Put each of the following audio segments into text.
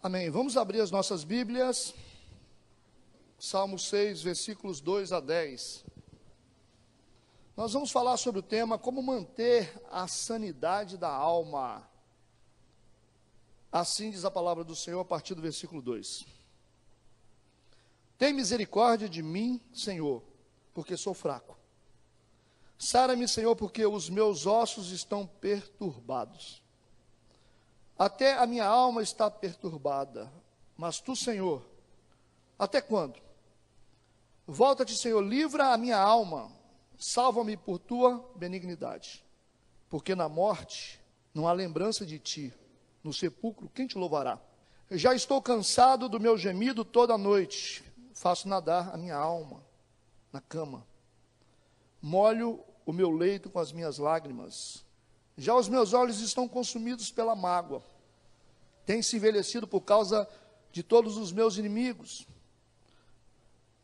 Amém. Vamos abrir as nossas Bíblias. Salmo 6, versículos 2 a 10. Nós vamos falar sobre o tema como manter a sanidade da alma. Assim diz a palavra do Senhor a partir do versículo 2. Tem misericórdia de mim, Senhor, porque sou fraco. Sara-me, Senhor, porque os meus ossos estão perturbados. Até a minha alma está perturbada. Mas tu, Senhor, até quando? Volta-te, Senhor, livra a minha alma. Salva-me por tua benignidade. Porque na morte não há lembrança de ti. No sepulcro, quem te louvará? Já estou cansado do meu gemido toda a noite. Faço nadar a minha alma na cama. Molho o meu leito com as minhas lágrimas. Já os meus olhos estão consumidos pela mágoa. Tem-se envelhecido por causa de todos os meus inimigos.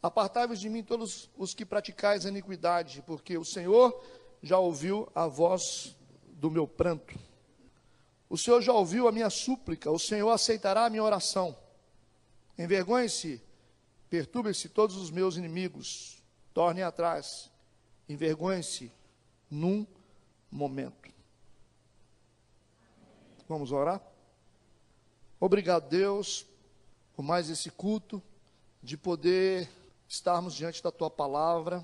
Apartai-vos de mim todos os que praticais a iniquidade, porque o Senhor já ouviu a voz do meu pranto. O Senhor já ouviu a minha súplica, o Senhor aceitará a minha oração. Envergonhem-se, perturbem-se todos os meus inimigos, tornem atrás, envergonhem-se num momento. Vamos orar? Obrigado, Deus, por mais esse culto, de poder estarmos diante da Tua palavra,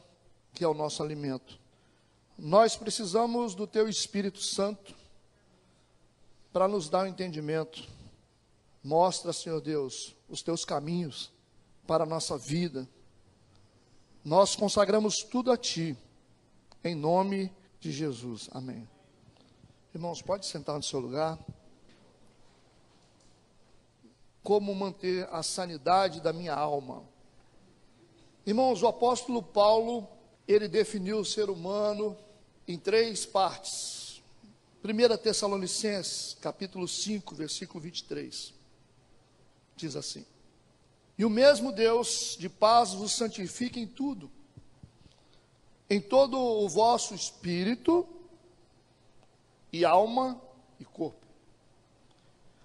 que é o nosso alimento. Nós precisamos do Teu Espírito Santo, para nos dar o entendimento. Mostra, Senhor Deus, os Teus caminhos para a nossa vida. Nós consagramos tudo a Ti, em nome de Jesus. Amém. Irmãos, pode sentar no seu lugar. Como manter a sanidade da minha alma? Irmãos, o apóstolo Paulo, ele definiu o ser humano em 3 partes. 1 Tessalonicenses, capítulo 5, versículo 23. Diz assim: E o mesmo Deus de paz vos santifique em tudo, em todo o vosso espírito e alma e corpo.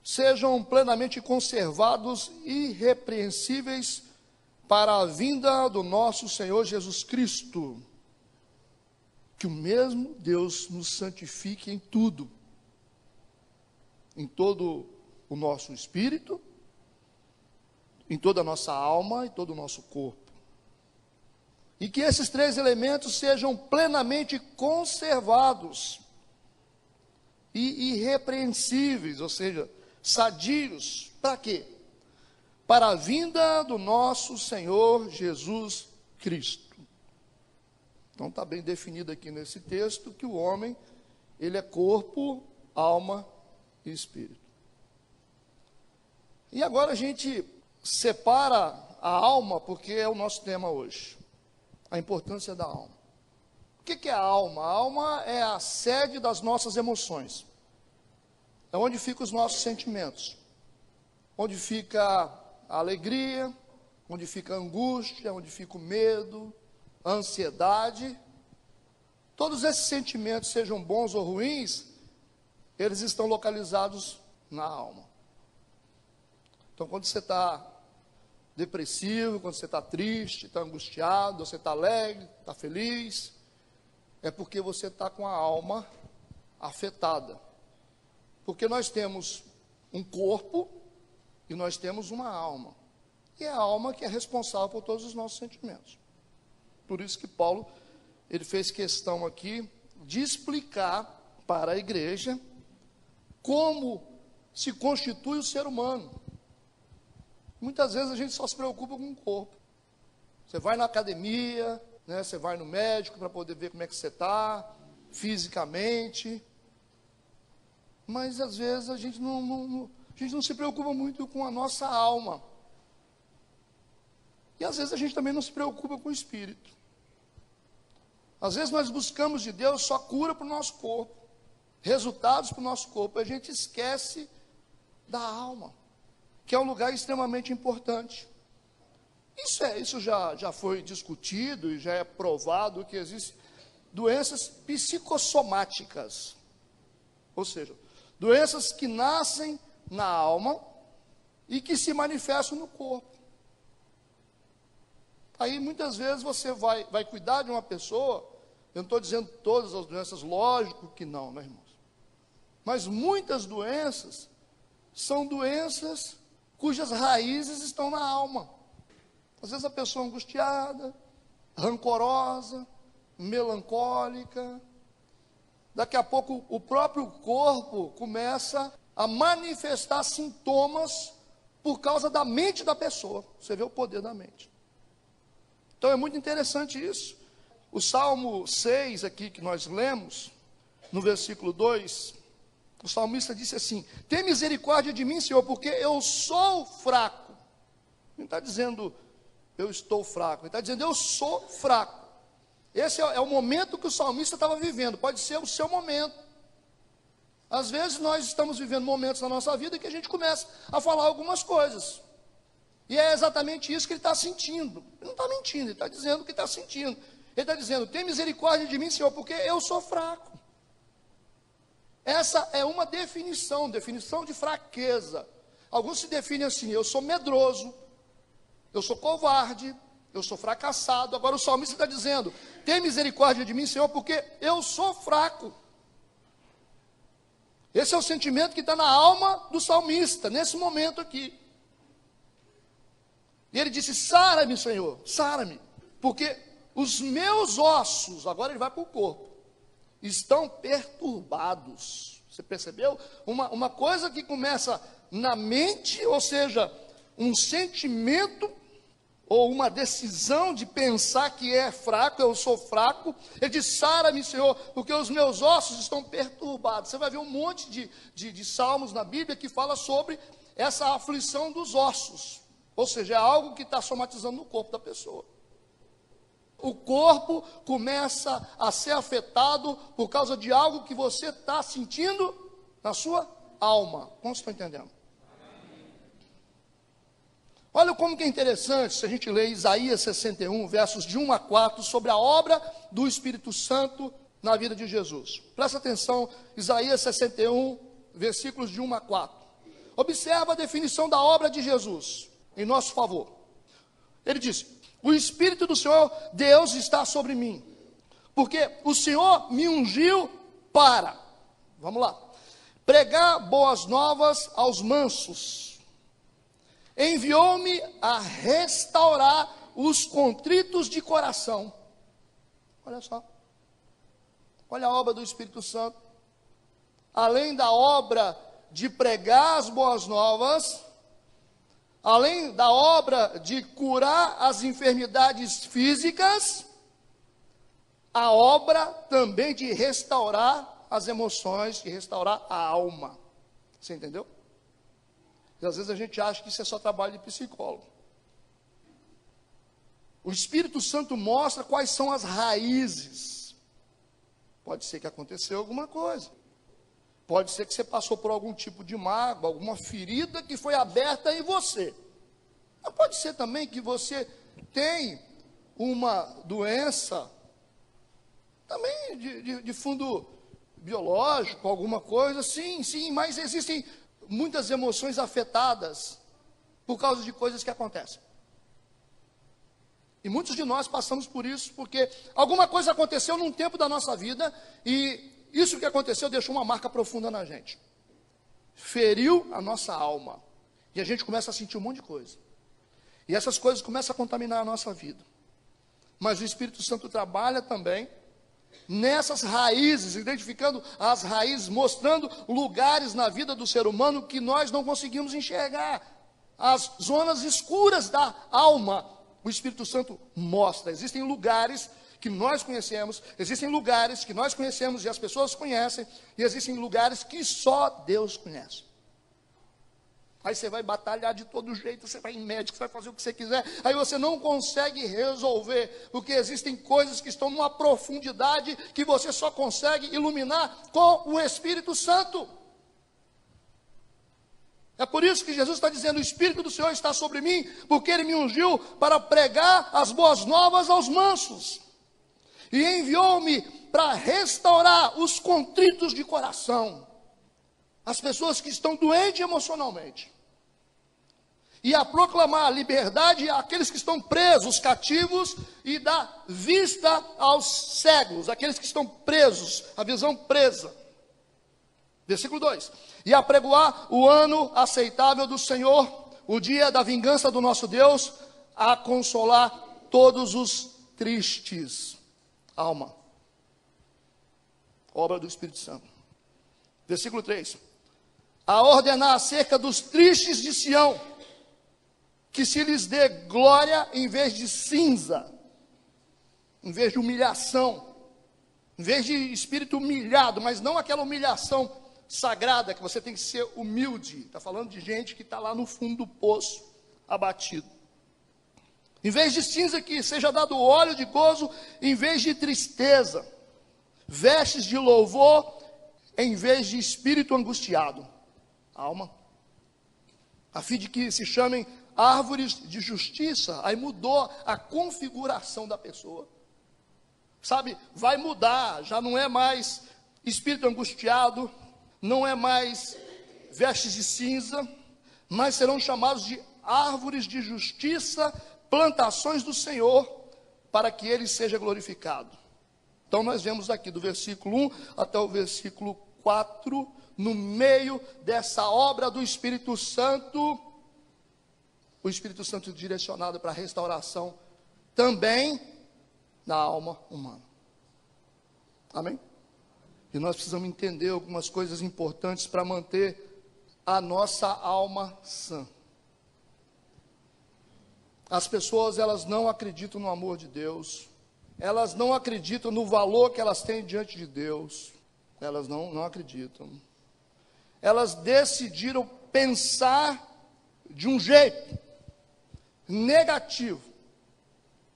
Sejam plenamente conservados irrepreensíveis para a vinda do nosso Senhor Jesus Cristo. Que o mesmo Deus nos santifique em tudo, em todo o nosso espírito, em toda a nossa alma e todo o nosso corpo. E que esses 3 elementos sejam plenamente conservados e irrepreensíveis, ou seja, sadios. Para quê? Para a vinda do nosso Senhor Jesus Cristo. Então está bem definido aqui nesse texto que o homem, ele é corpo, alma e espírito. E agora a gente separa a alma, porque é o nosso tema hoje. A importância da alma. O que é a alma? A alma é a sede das nossas emoções. É onde ficam os nossos sentimentos. Onde fica a alegria, onde fica a angústia, onde fica o medo, a ansiedade. Todos esses sentimentos, sejam bons ou ruins, eles estão localizados na alma. Então, quando você está depressivo, quando você está triste, está angustiado, você está alegre, está feliz, é porque você está com a alma afetada. Porque nós temos um corpo e nós temos uma alma. E é a alma que é responsável por todos os nossos sentimentos. Por isso que Paulo, ele fez questão aqui de explicar para a igreja como se constitui o ser humano. Muitas vezes a gente só se preocupa com o corpo. Você vai na academia, né, você vai no médico para poder ver como é que você está, fisicamente. Mas às vezes a gente não se preocupa muito com a nossa alma. E às vezes a gente também não se preocupa com o espírito. Às vezes nós buscamos de Deus só cura para o nosso corpo, resultados para o nosso corpo. A gente esquece da alma, que é um lugar extremamente importante. Isso já foi discutido e já é provado que existem doenças psicossomáticas. Ou seja, doenças que nascem na alma e que se manifestam no corpo. Aí muitas vezes você vai cuidar de uma pessoa, eu não estou dizendo todas as doenças, lógico que não, né, irmãos? Mas muitas doenças são doenças cujas raízes estão na alma. Às vezes a pessoa é angustiada, rancorosa, melancólica. Daqui a pouco o próprio corpo começa a manifestar sintomas por causa da mente da pessoa. Você vê o poder da mente. Então é muito interessante isso. O Salmo 6 aqui que nós lemos, no versículo 2, o salmista disse assim: tem misericórdia de mim, Senhor, porque eu sou fraco. Não está dizendo eu estou fraco, ele está dizendo eu sou fraco. Esse é o momento que o salmista estava vivendo, pode ser o seu momento. Às vezes nós estamos vivendo momentos na nossa vida que a gente começa a falar algumas coisas. E é exatamente isso que ele está sentindo. Ele não está mentindo, ele está dizendo o que está sentindo. Ele está dizendo: tem misericórdia de mim, Senhor, porque eu sou fraco. Essa é uma definição de fraqueza. Alguns se definem assim: eu sou medroso, eu sou covarde, eu sou fracassado. Agora o salmista está dizendo: tem misericórdia de mim, Senhor, porque eu sou fraco. Esse é o sentimento que está na alma do salmista, nesse momento aqui. E ele disse: sara-me, Senhor, sara-me, porque os meus ossos, agora ele vai para o corpo, estão perturbados. Você percebeu? Uma coisa que começa na mente, ou seja, um sentimento ou uma decisão de pensar que é fraco, eu sou fraco. Ele diz: sara-me, Senhor, porque os meus ossos estão perturbados. Você vai ver um monte de salmos na Bíblia que fala sobre essa aflição dos ossos, ou seja, é algo que está somatizando no corpo da pessoa. O corpo começa a ser afetado por causa de algo que você está sentindo na sua alma. Como vocês estão entendendo? Olha como que é interessante se a gente lê Isaías 61, versos de 1 a 4, sobre a obra do Espírito Santo na vida de Jesus. Presta atenção, Isaías 61, versículos de 1 a 4. Observa a definição da obra de Jesus em nosso favor. Ele diz: o Espírito do Senhor Deus está sobre mim, porque o Senhor me ungiu para, vamos lá, pregar boas novas aos mansos, enviou-me a restaurar os contritos de coração. Olha só, olha a obra do Espírito Santo. Além da obra de pregar as boas novas, além da obra de curar as enfermidades físicas, a obra também de restaurar as emoções, de restaurar a alma. Você entendeu? E às vezes a gente acha que isso é só trabalho de psicólogo. O Espírito Santo mostra quais são as raízes. Pode ser que aconteceu alguma coisa. Pode ser que você passou por algum tipo de mágoa, alguma ferida que foi aberta em você. Mas pode ser também que você tem uma doença, também de fundo biológico, alguma coisa. Sim, mas existem muitas emoções afetadas por causa de coisas que acontecem. E muitos de nós passamos por isso, porque alguma coisa aconteceu num tempo da nossa vida, e isso que aconteceu deixou uma marca profunda na gente. Feriu a nossa alma. E a gente começa a sentir um monte de coisa. E essas coisas começam a contaminar a nossa vida. Mas o Espírito Santo trabalha também nessas raízes, identificando as raízes, mostrando lugares na vida do ser humano que nós não conseguimos enxergar. As zonas escuras da alma, o Espírito Santo mostra. Existem lugares que nós conhecemos, existem lugares que nós conhecemos e as pessoas conhecem, e existem lugares que só Deus conhece. Aí você vai batalhar de todo jeito, você vai em médico, você vai fazer o que você quiser, aí você não consegue resolver, porque existem coisas que estão numa profundidade que você só consegue iluminar com o Espírito Santo. É por isso que Jesus está dizendo: o Espírito do Senhor está sobre mim, porque Ele me ungiu para pregar as boas novas aos mansos, e enviou-me para restaurar os contritos de coração, as pessoas que estão doentes emocionalmente. e a proclamar liberdade àqueles que estão presos, cativos, e dar vista aos cegos, aqueles que estão presos, a visão presa. Versículo 2: e apregoar o ano aceitável do Senhor, o dia da vingança do nosso Deus, a consolar todos os tristes. Alma. Obra do Espírito Santo. Versículo 3: a ordenar acerca dos tristes de Sião, que se lhes dê glória em vez de cinza, em vez de humilhação, em vez de espírito humilhado, mas não aquela humilhação sagrada, que você tem que ser humilde. Está falando de gente que está lá no fundo do poço, abatido. Em vez de cinza, que seja dado óleo de gozo, em vez de tristeza, vestes de louvor, em vez de espírito angustiado. Alma. A fim de que se chamem árvores de justiça. Aí mudou a configuração da pessoa. Sabe, vai mudar, já não é mais espírito angustiado, não é mais vestes de cinza, mas serão chamados de árvores de justiça, plantações do Senhor, para que Ele seja glorificado. Então nós vemos aqui do versículo 1 até o versículo 4, no meio dessa obra do Espírito Santo, o Espírito Santo direcionado para a restauração também da alma humana. Amém? E nós precisamos entender algumas coisas importantes para manter a nossa alma sã. As pessoas, elas não acreditam no amor de Deus, elas não acreditam no valor que elas têm diante de Deus, elas não acreditam. Elas decidiram pensar de um jeito negativo.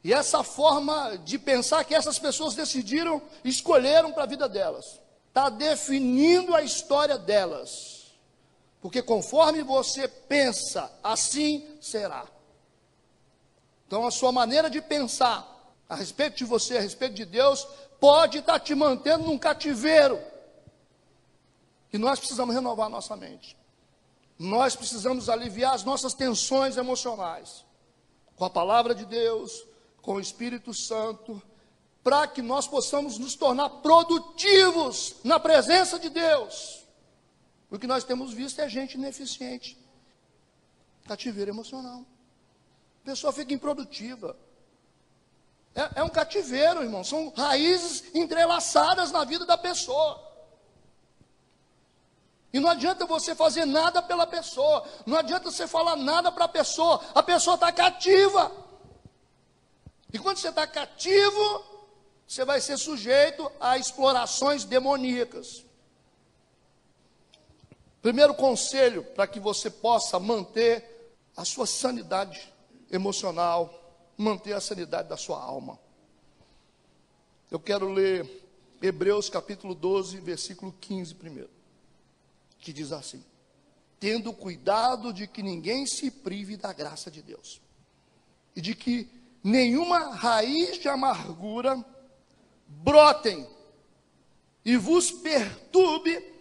E essa forma de pensar que essas pessoas decidiram, escolheram para a vida delas, está definindo a história delas. Porque conforme você pensa, assim será. Então a sua maneira de pensar a respeito de você, a respeito de Deus, pode estar te mantendo num cativeiro. E nós precisamos renovar nossa mente. Nós precisamos aliviar as nossas tensões emocionais com a palavra de Deus, com o Espírito Santo, para que nós possamos nos tornar produtivos na presença de Deus. O que nós temos visto é gente ineficiente, cativeiro emocional. A pessoa fica improdutiva. É um cativeiro, irmão. São raízes entrelaçadas na vida da pessoa. E não adianta você fazer nada pela pessoa, não adianta você falar nada para a pessoa está cativa. E quando você está cativo, você vai ser sujeito a explorações demoníacas. Primeiro conselho para que você possa manter a sua sanidade emocional, manter a sanidade da sua alma. Eu quero ler Hebreus capítulo 12, versículo 15 primeiro, que diz assim: tendo cuidado de que ninguém se prive da graça de Deus, e de que nenhuma raiz de amargura brotem e vos perturbe,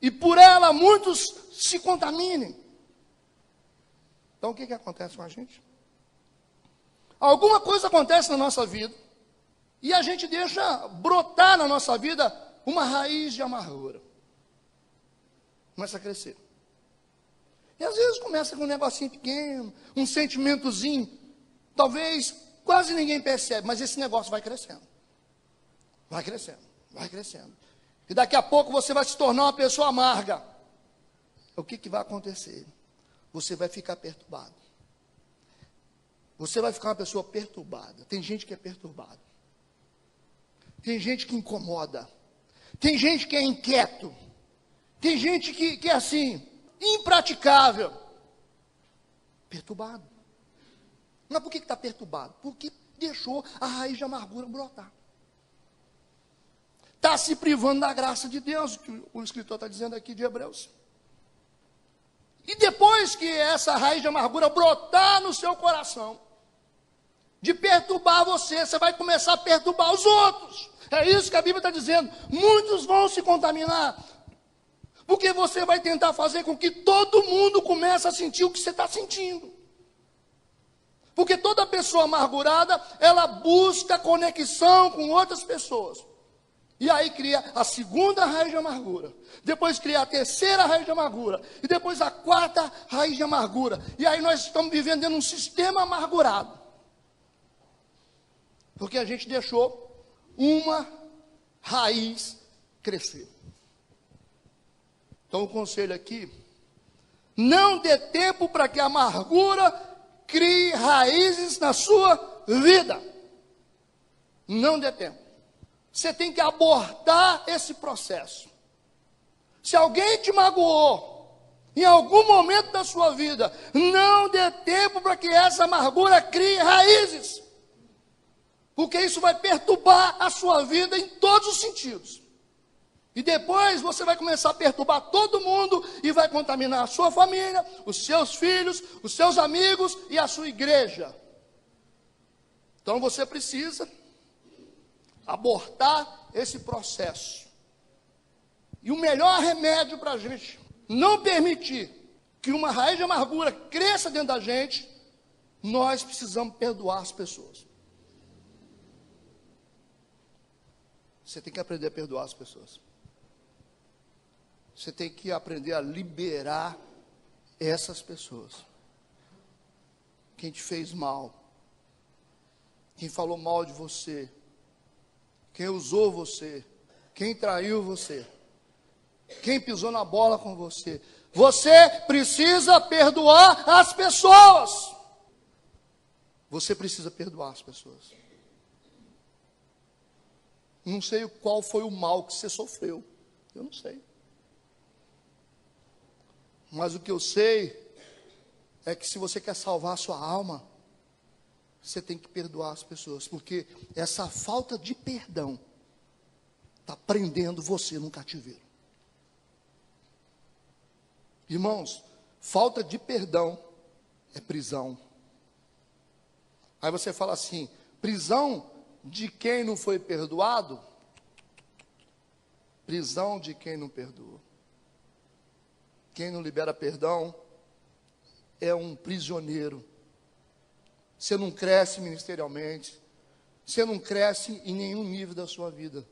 e por ela muitos se contaminem. Então o que acontece com a gente? Alguma coisa acontece na nossa vida, e a gente deixa brotar na nossa vida uma raiz de amargura. Começa a crescer. E às vezes começa com um negocinho pequeno, um sentimentozinho, talvez quase ninguém percebe, mas esse negócio vai crescendo. Vai crescendo, vai crescendo. E daqui a pouco você vai se tornar uma pessoa amarga. O que vai acontecer? Você vai ficar perturbado. Você vai ficar uma pessoa perturbada. Tem gente que é perturbada. Tem gente que incomoda. Tem gente que é inquieto. Tem gente que é assim, impraticável. Perturbado. Mas por que está perturbado? Porque deixou a raiz de amargura brotar. Está se privando da graça de Deus, que o escritor está dizendo aqui de Hebreus. E depois que essa raiz de amargura brotar no seu coração, de perturbar você, você vai começar a perturbar os outros. É isso que a Bíblia está dizendo. Muitos vão se contaminar. Porque você vai tentar fazer com que todo mundo comece a sentir o que você está sentindo. Porque toda pessoa amargurada, ela busca conexão com outras pessoas. E aí cria a segunda raiz de amargura. Depois cria a terceira raiz de amargura. E depois a quarta raiz de amargura. E aí nós estamos vivendo dentro de um sistema amargurado. Porque a gente deixou uma raiz crescer. Então o conselho aqui, não dê tempo para que a amargura crie raízes na sua vida. Não dê tempo. Você tem que abortar esse processo. Se alguém te magoou, em algum momento da sua vida, não dê tempo para que essa amargura crie raízes. Porque isso vai perturbar a sua vida em todos os sentidos. E depois você vai começar a perturbar todo mundo e vai contaminar a sua família, os seus filhos, os seus amigos e a sua igreja. Então você precisa abortar esse processo. E o melhor remédio para a gente não permitir que uma raiz de amargura cresça dentro da gente, nós precisamos perdoar as pessoas. Você tem que aprender a perdoar as pessoas. Você tem que aprender a liberar essas pessoas. Quem te fez mal, quem falou mal de você, quem usou você, quem traiu você, quem pisou na bola com você. Você precisa perdoar as pessoas. Você precisa perdoar as pessoas. Não sei qual foi o mal que você sofreu. Eu não sei. Mas o que eu sei é que se você quer salvar a sua alma, você tem que perdoar as pessoas, porque essa falta de perdão está prendendo você num cativeiro. Irmãos, falta de perdão é prisão. Aí você fala assim, prisão de quem não foi perdoado? Prisão de quem não perdoa. Quem não libera perdão é um prisioneiro. Você não cresce ministerialmente. Você não cresce em nenhum nível da sua vida.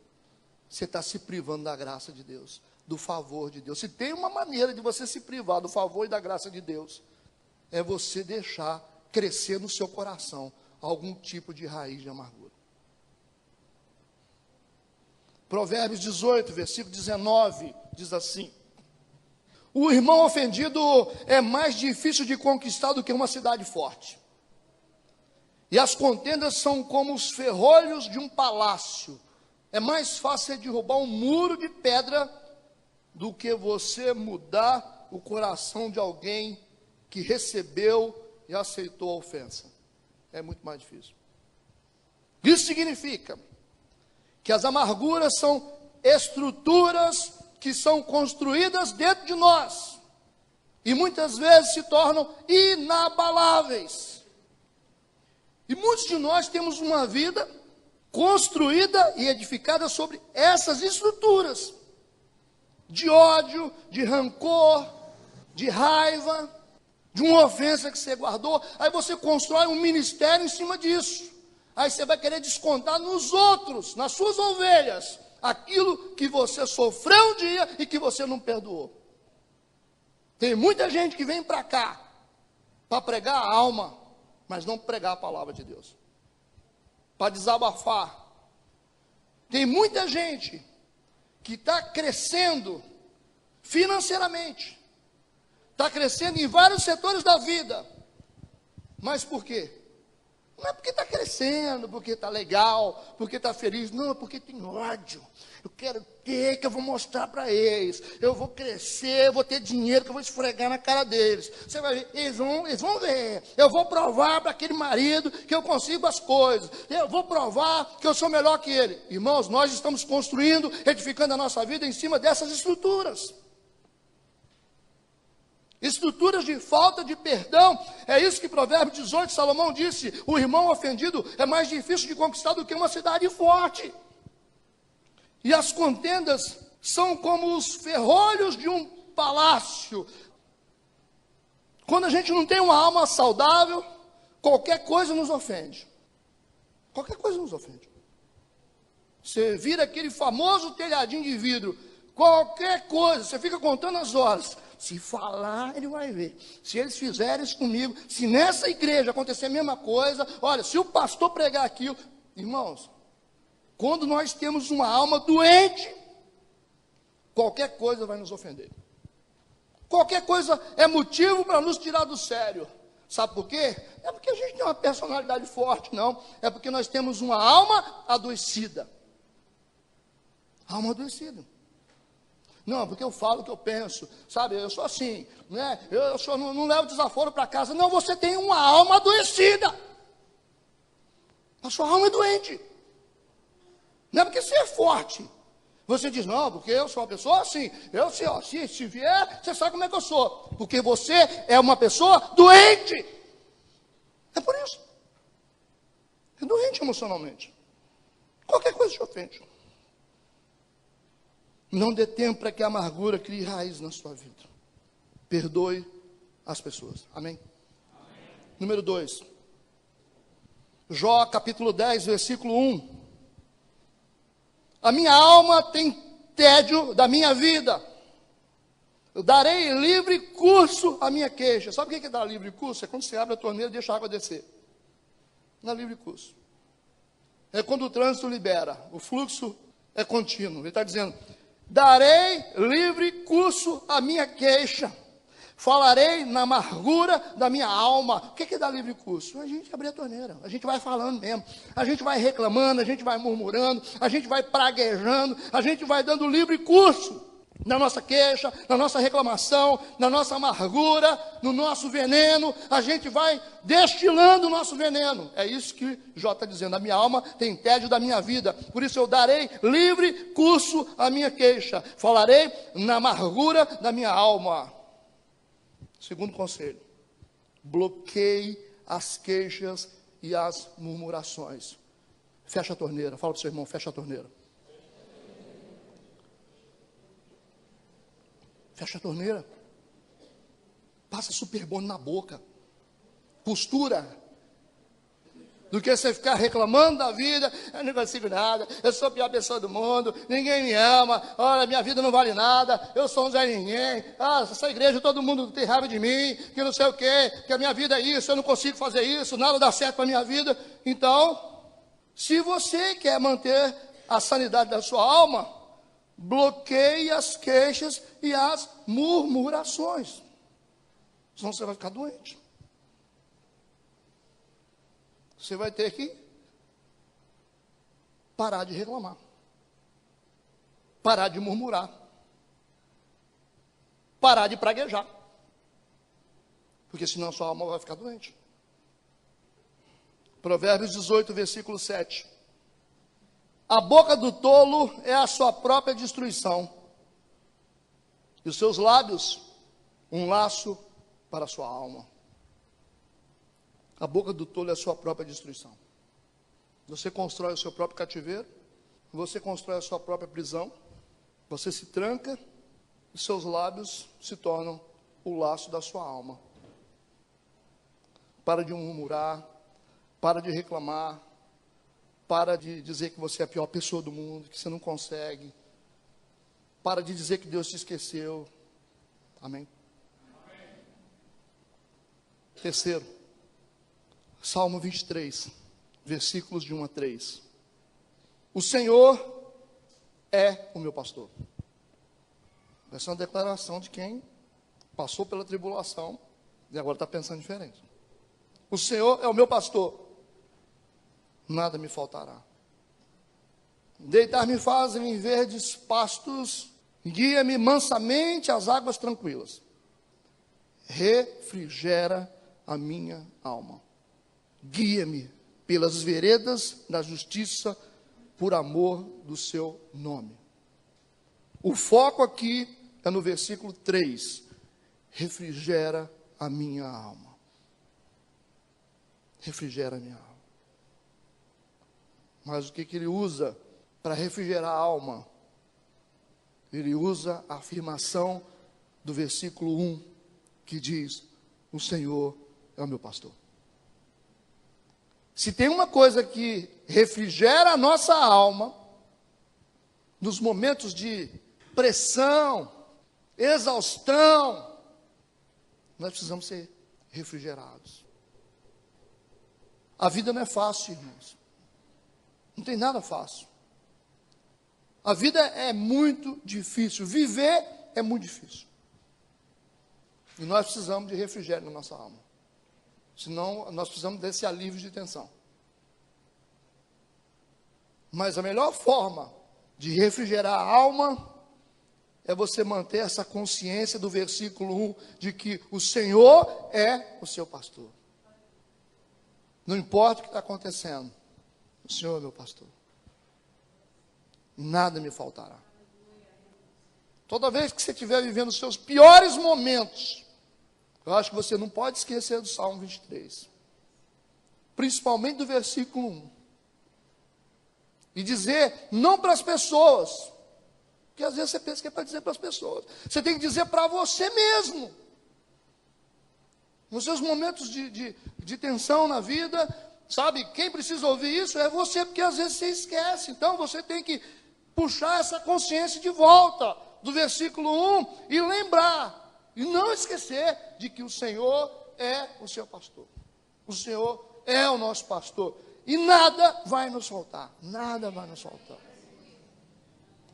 Você está se privando da graça de Deus, do favor de Deus. Se tem uma maneira de você se privar do favor e da graça de Deus, é você deixar crescer no seu coração algum tipo de raiz de amargura. Provérbios 18, versículo 19, diz assim: o irmão ofendido é mais difícil de conquistar do que uma cidade forte. E as contendas são como os ferrolhos de um palácio. É mais fácil derrubar um muro de pedra do que você mudar o coração de alguém que recebeu e aceitou a ofensa. É muito mais difícil. Isso significa que as amarguras são estruturas que são construídas dentro de nós e muitas vezes se tornam inabaláveis. E muitos de nós temos uma vida construída e edificada sobre essas estruturas de ódio, de rancor, de raiva, de uma ofensa que você guardou. Aí você constrói um ministério em cima disso. Aí você vai querer descontar nos outros, nas suas ovelhas, aquilo que você sofreu um dia e que você não perdoou. Tem muita gente que vem para cá para pregar a alma, mas não pregar a palavra de Deus, para desabafar. Tem muita gente que está crescendo financeiramente, está crescendo em vários setores da vida, mas por quê? Não é porque está crescendo, porque está legal, porque está feliz. Não, é porque tem ódio. Eu quero ter, que eu vou mostrar para eles. Eu vou crescer, eu vou ter dinheiro, que eu vou esfregar na cara deles. Você vai ver, eles vão ver. Eu vou provar para aquele marido que eu consigo as coisas. Eu vou provar que eu sou melhor que ele. Irmãos, nós estamos construindo, edificando a nossa vida em cima dessas estruturas. Estruturas de falta de perdão. É isso que Provérbios 18, Salomão disse: o irmão ofendido é mais difícil de conquistar do que uma cidade forte. E as contendas são como os ferrolhos de um palácio. Quando a gente não tem uma alma saudável, qualquer coisa nos ofende. Qualquer coisa nos ofende. Você vira aquele famoso telhadinho de vidro, qualquer coisa, você fica contando as horas. Se falar, ele vai ver. Se eles fizerem isso comigo, se nessa igreja acontecer a mesma coisa, olha, se o pastor pregar aquilo, irmãos, quando nós temos uma alma doente, qualquer coisa vai nos ofender. Qualquer coisa é motivo para nos tirar do sério. Sabe por quê? É porque a gente tem uma personalidade forte, não. É porque nós temos uma alma adoecida. Alma adoecida. Não, porque eu falo o que eu penso, sabe? Eu sou assim, né? Eu não levo desaforo para casa. Não, você tem uma alma adoecida. A sua alma é doente. Não é porque você é forte. Você diz, não, porque eu sou uma pessoa assim. Eu sei, ó, se vier, você sabe como é que eu sou. Porque você é uma pessoa doente. É por isso. É doente emocionalmente. Qualquer coisa te ofende. Não dê tempo para que a amargura crie raiz na sua vida. Perdoe as pessoas. Amém? Número 2. Jó capítulo 10, versículo 1. A minha alma tem tédio da minha vida. Eu darei livre curso à minha queixa. Sabe o que é dar livre curso? É quando você abre a torneira e deixa a água descer. Não é livre curso. É quando o trânsito libera. O fluxo é contínuo. Ele está dizendo, darei livre curso à minha queixa. Falarei na amargura da minha alma. O que é dar livre curso? A gente abrir a torneira. A gente vai falando mesmo. A gente vai reclamando, a gente vai murmurando, a gente vai praguejando, a gente vai dando livre curso na nossa queixa, na nossa reclamação, na nossa amargura, no nosso veneno. A gente vai destilando o nosso veneno. É isso que Jó está dizendo. A minha alma tem tédio da minha vida. Por isso eu darei livre curso à minha queixa. Falarei na amargura da minha alma. Segundo conselho, bloqueie as queixas e as murmurações. Fecha a torneira. Fala para o seu irmão, fecha a torneira. Fecha a torneira. Passa super bom na boca. Postura. Do que você ficar reclamando da vida, eu não consigo nada, eu sou a pior pessoa do mundo, ninguém me ama, olha, minha vida não vale nada, eu sou um Zé Ninguém, essa igreja todo mundo tem raiva de mim, que não sei o quê, que a minha vida é isso, eu não consigo fazer isso, nada dá certo para a minha vida. Então, se você quer manter a sanidade da sua alma, bloqueie as queixas e as murmurações, senão você vai ficar doente. Você vai ter que parar de reclamar, parar de murmurar, parar de praguejar, porque senão a sua alma vai ficar doente. Provérbios 18, versículo 7. A boca do tolo é a sua própria destruição, e os seus lábios, um laço para a sua alma. A boca do tolo é a sua própria destruição. Você constrói o seu próprio cativeiro, você constrói a sua própria prisão, você se tranca e seus lábios se tornam o laço da sua alma. Para de murmurar, para de reclamar, para de dizer que você é a pior pessoa do mundo, que você não consegue. Para de dizer que Deus te esqueceu. Amém? Terceiro, Salmo 23, versículos de 1 a 3. O Senhor é o meu pastor. Essa é uma declaração de quem passou pela tribulação e agora está pensando diferente. O Senhor é o meu pastor, nada me faltará. Deitar-me faz em verdes pastos, guia-me mansamente às águas tranquilas. Refrigera a minha alma. Guia-me pelas veredas da justiça, por amor do seu nome. O foco aqui é no versículo 3. Refrigera a minha alma. Refrigera a minha alma. Mas o que ele usa para refrigerar a alma? ele usa a afirmação do versículo 1, que diz: o Senhor é o meu pastor. Se tem uma coisa que refrigera a nossa alma, nos momentos de pressão, exaustão, nós precisamos ser refrigerados. A vida não é fácil, irmãos. Não tem nada fácil. A vida é muito difícil. Viver é muito difícil. E nós precisamos de refrigério na nossa alma. Senão, nós precisamos desse alívio de tensão. Mas a melhor forma de refrigerar a alma é você manter essa consciência do versículo 1, de que o Senhor é o seu pastor. Não importa o que está acontecendo, o Senhor é meu pastor. Nada me faltará. Toda vez que você estiver vivendo os seus piores momentos, eu acho que você não pode esquecer do Salmo 23. Principalmente do versículo 1. E dizer não para as pessoas, porque às vezes você pensa que é para dizer para as pessoas. Você tem que dizer para você mesmo. Nos seus momentos de tensão na vida, sabe, quem precisa ouvir isso é você, porque às vezes você esquece. Então você tem que puxar essa consciência de volta do versículo 1 e lembrar, e não esquecer de que o Senhor é o seu pastor. O Senhor é o nosso pastor. E nada vai nos faltar. Nada vai nos faltar.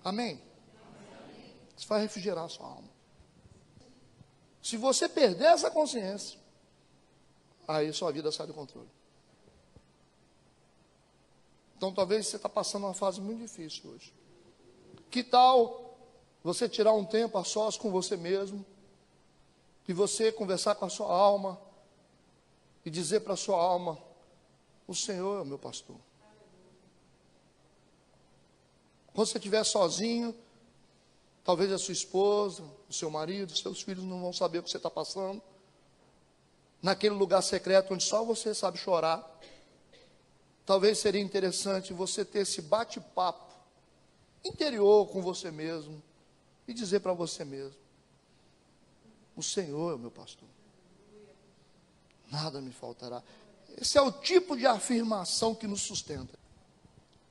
Amém? Isso vai refrigerar a sua alma. Se você perder essa consciência, aí sua vida sai do controle. Então talvez você está passando uma fase muito difícil hoje. Que tal você tirar um tempo a sós com você mesmo, e você conversar com a sua alma, e dizer para a sua alma: o Senhor é o meu pastor. Quando você estiver sozinho, talvez a sua esposa, o seu marido, os seus filhos não vão saber o que você está passando. Naquele lugar secreto onde só você sabe chorar, talvez seria interessante você ter esse bate-papo interior com você mesmo e dizer para você mesmo: o Senhor é o meu pastor. Nada me faltará. Esse é o tipo de afirmação que nos sustenta.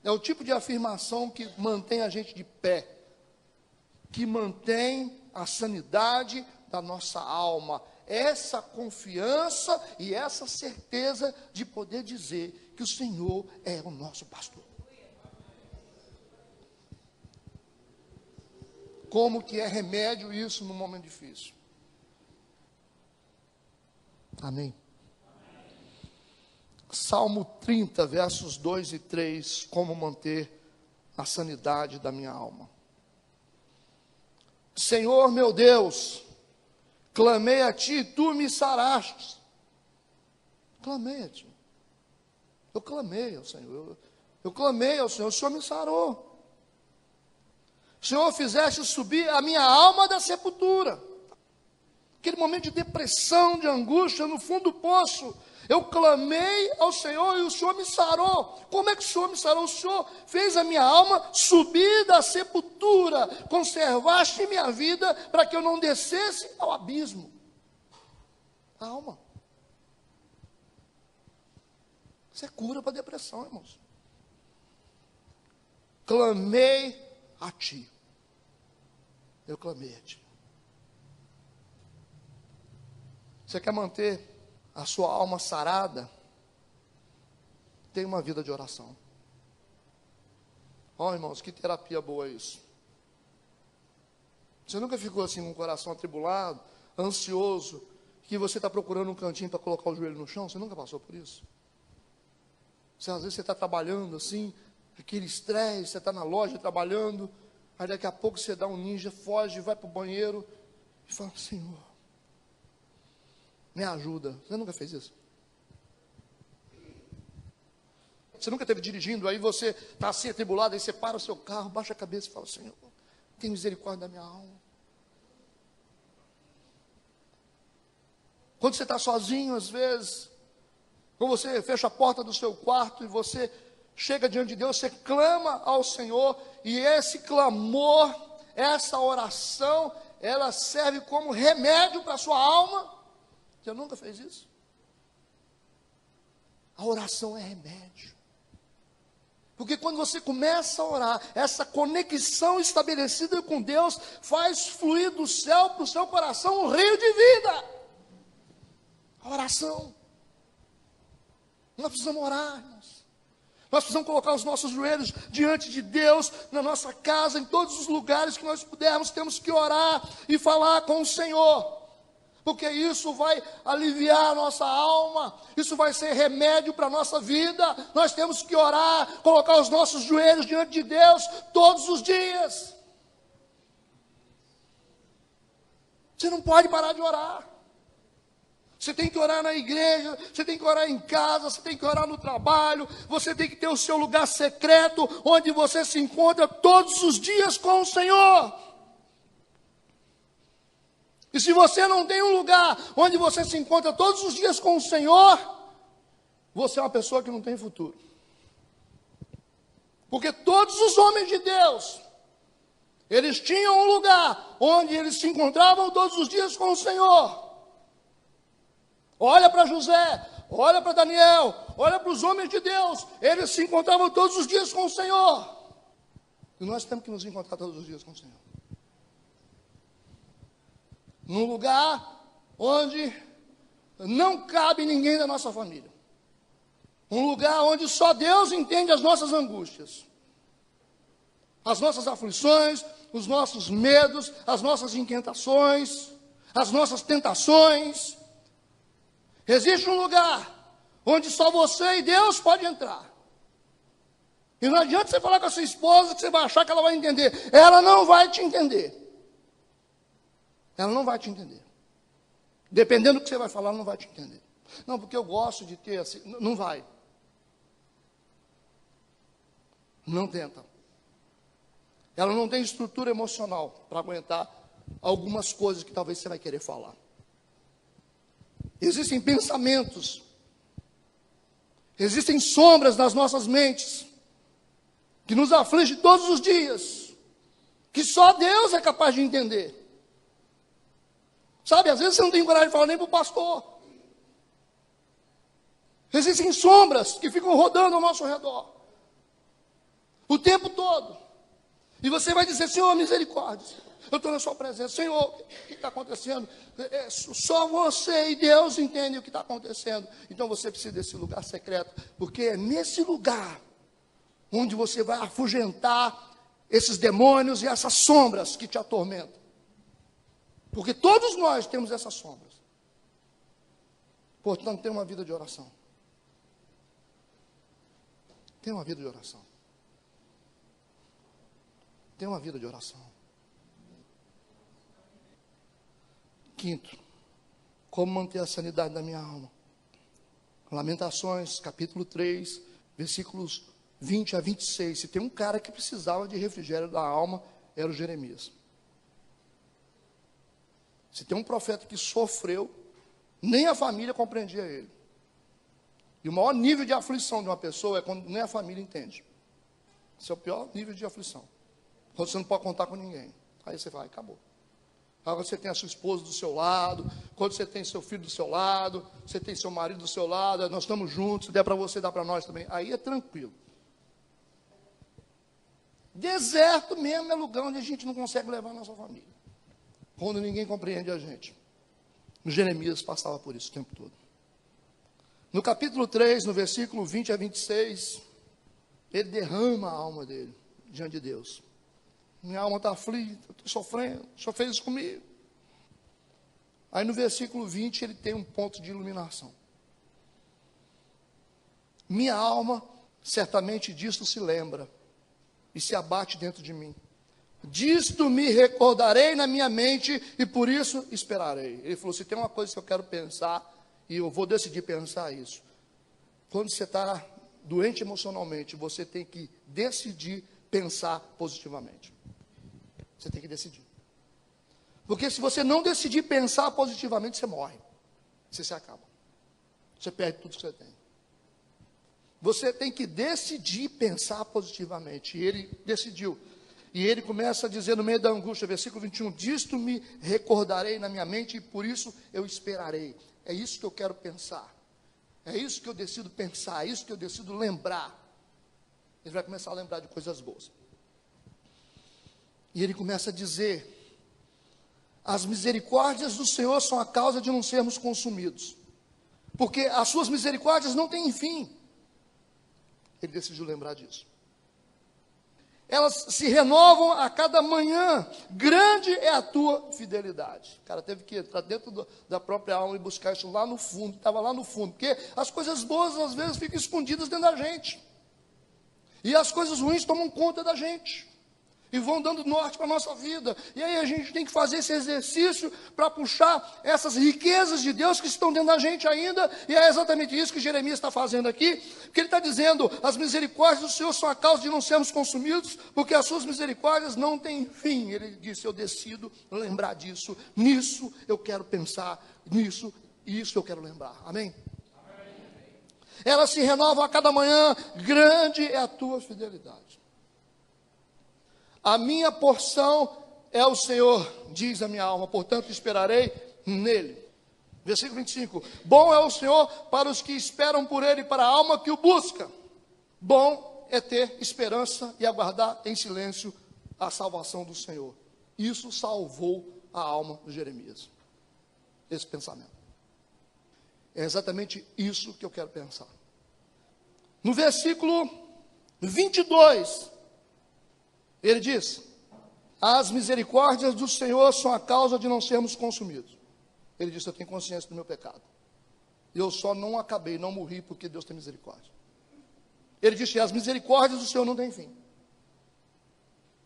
É o tipo de afirmação que mantém a gente de pé, que mantém a sanidade da nossa alma. Essa confiança e essa certeza de poder dizer que o Senhor é o nosso pastor. Como que é remédio isso num momento difícil? Amém. Salmo 30, versos 2 e 3, como manter a sanidade da minha alma. Senhor meu Deus, clamei a ti e tu me saraste. Clamei a ti. Eu clamei ao Senhor. Eu clamei ao Senhor, o Senhor me sarou. Senhor, fizeste subir a minha alma da sepultura. Aquele momento de depressão, de angústia, no fundo do poço. Eu clamei ao Senhor e o Senhor me sarou. Como é que o Senhor me sarou? O Senhor fez a minha alma subir da sepultura. Conservaste minha vida para que eu não descesse ao abismo. A alma. Isso é cura para a depressão, irmãos. Clamei a ti. Eu clamei a ti. Você quer manter a sua alma sarada? Tem uma vida de oração. Ó, irmãos, que terapia boa isso. Você nunca ficou assim com o coração atribulado, ansioso, que você está procurando um cantinho para colocar o joelho no chão? Você nunca passou por isso? Às vezes você está trabalhando assim, aquele estresse, você está na loja trabalhando, aí daqui a pouco você dá um ninja, foge, vai para o banheiro e fala: Senhor, me ajuda. Você nunca fez isso? Você nunca esteve dirigindo, aí você está assim atribulado, aí você para o seu carro, baixa a cabeça e fala: Senhor, tem misericórdia da minha alma. Quando você está sozinho, às vezes, quando você fecha a porta do seu quarto e você chega diante de Deus, você clama ao Senhor, e esse clamor essa oração, ela serve como remédio para a sua alma. Você nunca fez isso? A oração é remédio. Porque quando você começa a orar, essa conexão estabelecida com Deus faz fluir do céu para o seu coração um rio de vida. A oração. Nós precisamos orar, irmãos. Nós precisamos colocar os nossos joelhos diante de Deus, na nossa casa, em todos os lugares que nós pudermos, temos que orar e falar com o Senhor. Porque isso vai aliviar a nossa alma, isso vai ser remédio para a nossa vida. Nós temos que orar, colocar os nossos joelhos diante de Deus todos os dias. Você não pode parar de orar. Você tem que orar na igreja, você tem que orar em casa, você tem que orar no trabalho, você tem que ter o seu lugar secreto, onde você se encontra todos os dias com o Senhor. E se você não tem um lugar onde você se encontra todos os dias com o Senhor, você é uma pessoa que não tem futuro. Porque todos os homens de Deus, eles tinham um lugar onde eles se encontravam todos os dias com o Senhor. Olha para José, olha para Daniel, olha para os homens de Deus, eles se encontravam todos os dias com o Senhor. E nós temos que nos encontrar todos os dias com o Senhor. Num lugar onde não cabe ninguém da nossa família. Um lugar onde só Deus entende as nossas angústias, as nossas aflições, os nossos medos, as nossas inquietações, as nossas tentações. Existe um lugar onde só você e Deus podem entrar. E não adianta você falar com a sua esposa que você vai achar que ela vai entender. Ela não vai te entender. Ela não vai te entender. Dependendo do que você vai falar, ela não vai te entender. Não, porque eu gosto de ter assim. Não vai. Não tenta. Ela não tem estrutura emocional para aguentar algumas coisas que talvez você vai querer falar. Existem pensamentos, existem sombras nas nossas mentes, que nos afligem todos os dias, que só Deus é capaz de entender. Sabe, às vezes você não tem coragem de falar nem para o pastor. Existem sombras que ficam rodando ao nosso redor, o tempo todo. E você vai dizer, Senhor, misericórdia. Eu estou na sua presença. Senhor, o que está acontecendo? Só você e Deus entendem o que está acontecendo. Então você precisa desse lugar secreto, porque é nesse lugar onde você vai afugentar esses demônios e essas sombras que te atormentam. Porque todos nós temos essas sombras. Portanto, tenha uma vida de oração. Tenha uma vida de oração. Tenha uma vida de oração. Quinto, como manter a sanidade da minha alma? Lamentações, capítulo 3, versículos 20 a 26. Se tem um cara que precisava de refrigério da alma, era o Jeremias. Se tem um profeta que sofreu, nem a família compreendia ele. E o maior nível de aflição de uma pessoa é quando nem a família entende. Esse é o pior nível de aflição. Quando você não pode contar com ninguém. Aí você vai, acabou. Quando você tem a sua esposa do seu lado, quando você tem seu filho do seu lado, você tem seu marido do seu lado, nós estamos juntos, se der para você, dá para nós também. Aí é tranquilo. Deserto mesmo é lugar onde a gente não consegue levar a nossa família. Quando ninguém compreende a gente. O Jeremias passava por isso o tempo todo. No capítulo 3, no versículo 20 a 26, ele derrama a alma dele diante de Deus. Minha alma está aflita, estou sofrendo, o Senhor fez isso comigo. Aí no versículo 20 ele tem um ponto de iluminação. Minha alma certamente disto se lembra e se abate dentro de mim. Disto me recordarei na minha mente e por isso esperarei. Ele falou, se tem uma coisa que eu quero pensar e eu vou decidir pensar isso. Quando você está doente emocionalmente, você tem que decidir pensar positivamente. Você tem que decidir. Porque se você não decidir pensar positivamente, você morre. Você se acaba. Você perde tudo que você tem. Você tem que decidir pensar positivamente. E ele decidiu. E ele começa a dizer no meio da angústia, versículo 21, disto me recordarei na minha mente e por isso eu esperarei. É isso que eu quero pensar. É isso que eu decido pensar, é isso que eu decido lembrar. Ele vai começar a lembrar de coisas boas. E ele começa a dizer, as misericórdias do Senhor são a causa de não sermos consumidos. Porque as suas misericórdias não têm fim. Ele decidiu lembrar disso. Elas se renovam a cada manhã. Grande é a tua fidelidade. O cara teve que entrar dentro da própria alma e buscar isso lá no fundo. Estava lá no fundo. Porque as coisas boas às vezes ficam escondidas dentro da gente. E as coisas ruins tomam conta da gente. E vão dando norte para a nossa vida. E aí a gente tem que fazer esse exercício para puxar essas riquezas de Deus que estão dentro da gente ainda. E é exatamente isso que Jeremias está fazendo aqui. Porque ele está dizendo, as misericórdias do Senhor são a causa de não sermos consumidos, porque as suas misericórdias não têm fim. Ele disse, eu decido lembrar disso. Nisso eu quero pensar. Nisso, isso eu quero lembrar. Amém? Elas se renovam a cada manhã. Grande é a tua fidelidade. A minha porção é o Senhor, diz a minha alma, portanto esperarei nele. Versículo 25. Bom é o Senhor para os que esperam por ele, para a alma que o busca. Bom é ter esperança e aguardar em silêncio a salvação do Senhor. Isso salvou a alma de Jeremias. Esse pensamento. É exatamente isso que eu quero pensar. No versículo 22, ele diz, as misericórdias do Senhor são a causa de não sermos consumidos. Ele disse, eu tenho consciência do meu pecado. Eu só não acabei, não morri porque Deus tem misericórdia. Ele disse, as misericórdias do Senhor não têm fim.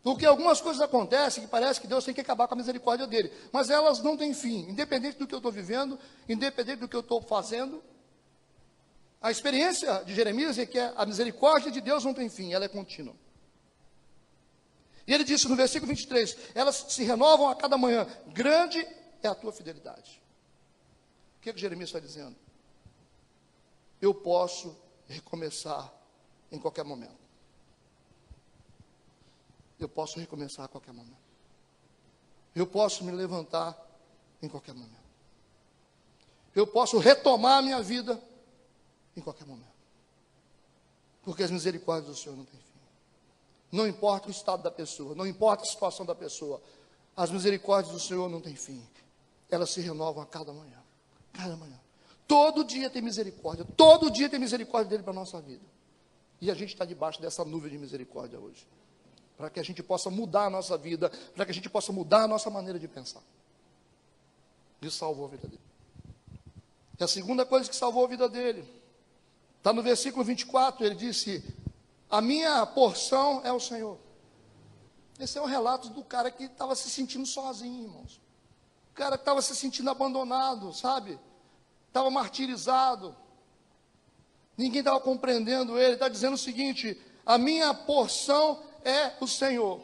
Porque algumas coisas acontecem que parece que Deus tem que acabar com a misericórdia dele. Mas elas não têm fim. Independente do que eu estou vivendo, independente do que eu estou fazendo. A experiência de Jeremias é que a misericórdia de Deus não tem fim, ela é contínua. E ele disse no versículo 23, elas se renovam a cada manhã. Grande é a tua fidelidade. O que Jeremias está dizendo? Eu posso recomeçar em qualquer momento. Eu posso recomeçar a qualquer momento. Eu posso me levantar em qualquer momento. Eu posso retomar a minha vida em qualquer momento. Porque as misericórdias do Senhor não têm fim. Não importa o estado da pessoa, não importa a situação da pessoa. As misericórdias do Senhor não têm fim. Elas se renovam a cada manhã. Cada manhã. Todo dia tem misericórdia. Todo dia tem misericórdia dele para a nossa vida. E a gente está debaixo dessa nuvem de misericórdia hoje. Para que a gente possa mudar a nossa vida. Para que a gente possa mudar a nossa maneira de pensar. Isso salvou a vida dele. E a segunda coisa que salvou a vida dele, está no versículo 24, ele disse, a minha porção é o Senhor. Esse é um relato do cara que estava se sentindo sozinho, irmãos. O cara que estava se sentindo abandonado, sabe? Estava martirizado. Ninguém estava compreendendo ele. Está dizendo o seguinte, a minha porção é o Senhor,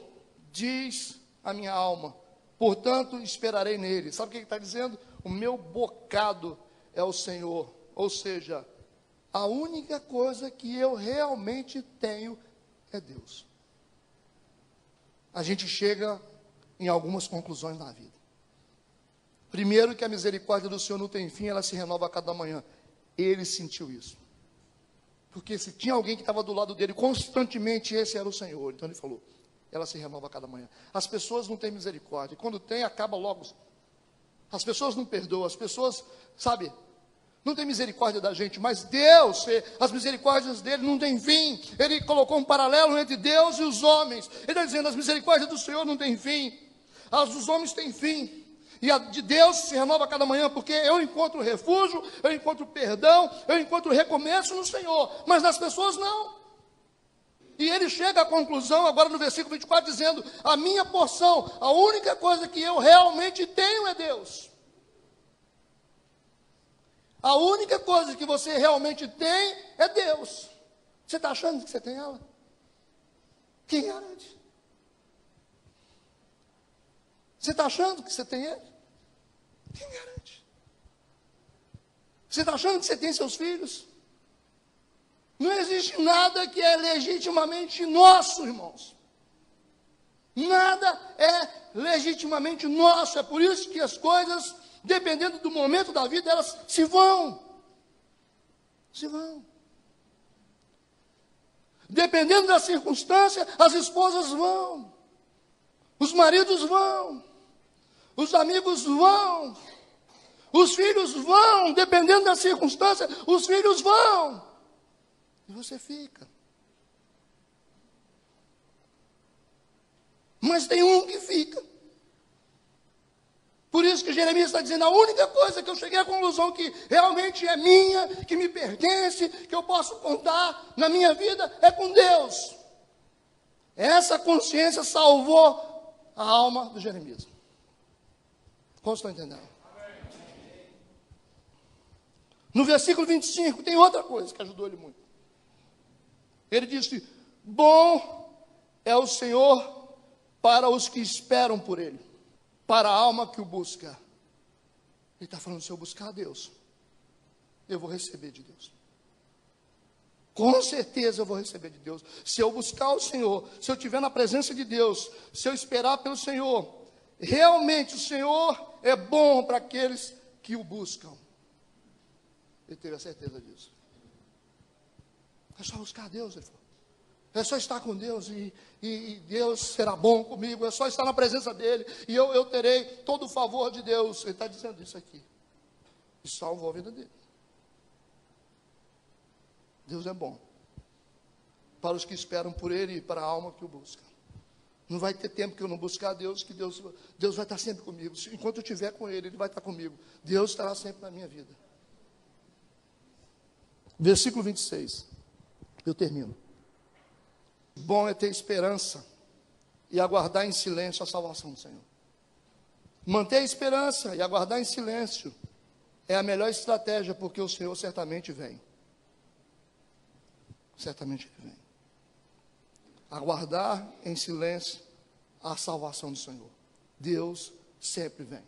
diz a minha alma. Portanto, esperarei nele. Sabe o que ele está dizendo? O meu bocado é o Senhor. Ou seja, a única coisa que eu realmente tenho é Deus. A gente chega em algumas conclusões na vida. Primeiro, que a misericórdia do Senhor não tem fim, ela se renova a cada manhã. Ele sentiu isso. Porque se tinha alguém que estava do lado dele constantemente, esse era o Senhor. Então ele falou, ela se renova a cada manhã. As pessoas não têm misericórdia. Quando tem, acaba logo. As pessoas não perdoam. As pessoas, sabe, não tem misericórdia da gente. Mas Deus, as misericórdias dele não têm fim. Ele colocou um paralelo entre Deus e os homens. Ele está dizendo, as misericórdias do Senhor não têm fim. As dos homens têm fim. E a de Deus se renova a cada manhã, porque eu encontro refúgio, eu encontro perdão, eu encontro recomeço no Senhor, mas nas pessoas não. E ele chega à conclusão, agora no versículo 24, dizendo, a minha porção, a única coisa que eu realmente tenho é Deus. A única coisa que você realmente tem é Deus. Você está achando que você tem ela? Quem garante? Você está achando que você tem ele? Quem garante? Você está achando que você tem seus filhos? Não existe nada que é legitimamente nosso, irmãos. Nada é legitimamente nosso. É por isso que as coisas, dependendo do momento da vida, elas se vão. Se vão. Dependendo da circunstância, as esposas vão. Os maridos vão. Os amigos vão. Os filhos vão. Dependendo da circunstância, os filhos vão. E você fica. Mas tem um que fica. Por isso que Jeremias está dizendo, a única coisa que eu cheguei à conclusão que realmente é minha, que me pertence, que eu posso contar na minha vida, é com Deus. Essa consciência salvou a alma do Jeremias. Como estão entendendo? No versículo 25, tem outra coisa que ajudou ele muito. Ele disse, bom é o Senhor para os que esperam por Ele, para a alma que o busca. Ele está falando, se eu buscar a Deus, eu vou receber de Deus. Com certeza eu vou receber de Deus. Se eu buscar o Senhor, se eu estiver na presença de Deus, se eu esperar pelo Senhor, realmente o Senhor é bom para aqueles que o buscam. Ele teve a certeza disso. É só buscar a Deus, ele falou. É só estar com Deus e Deus será bom comigo. É só estar na presença dEle e eu terei todo o favor de Deus. Ele está dizendo isso aqui. E salvou a vida dele. Deus é bom para os que esperam por Ele e para a alma que o busca. Não vai ter tempo que eu não buscar a Deus, que Deus vai estar sempre comigo. Enquanto eu estiver com Ele, Ele vai estar comigo. Deus estará sempre na minha vida. Versículo 26. Eu termino. Bom é ter esperança e aguardar em silêncio a salvação do Senhor. Manter a esperança e aguardar em silêncio é a melhor estratégia, porque o Senhor certamente vem. Certamente Ele vem. Aguardar em silêncio a salvação do Senhor. Deus sempre vem.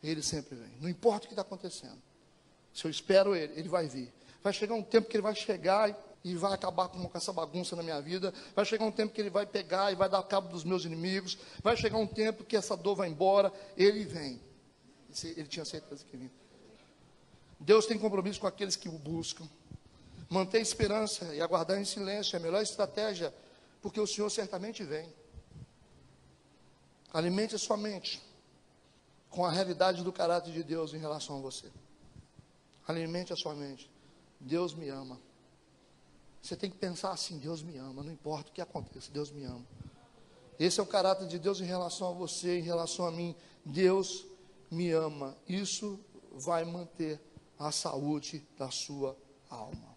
Ele sempre vem. Não importa o que está acontecendo. Se eu espero Ele, Ele vai vir. Vai chegar um tempo que Ele vai chegar e vai acabar com essa bagunça na minha vida. Vai chegar um tempo que Ele vai pegar e vai dar cabo dos meus inimigos. Vai chegar um tempo que essa dor vai embora. Ele vem. Ele tinha certeza que vinha. Deus tem compromisso com aqueles que o buscam. Manter a esperança e aguardar em silêncio é a melhor estratégia, porque o Senhor certamente vem. Alimente a sua mente com a realidade do caráter de Deus em relação a você. Alimente a sua mente. Deus me ama. Você tem que pensar assim, Deus me ama, não importa o que aconteça, Deus me ama. Esse é o caráter de Deus em relação a você, em relação a mim. Deus me ama. Isso vai manter a saúde da sua alma.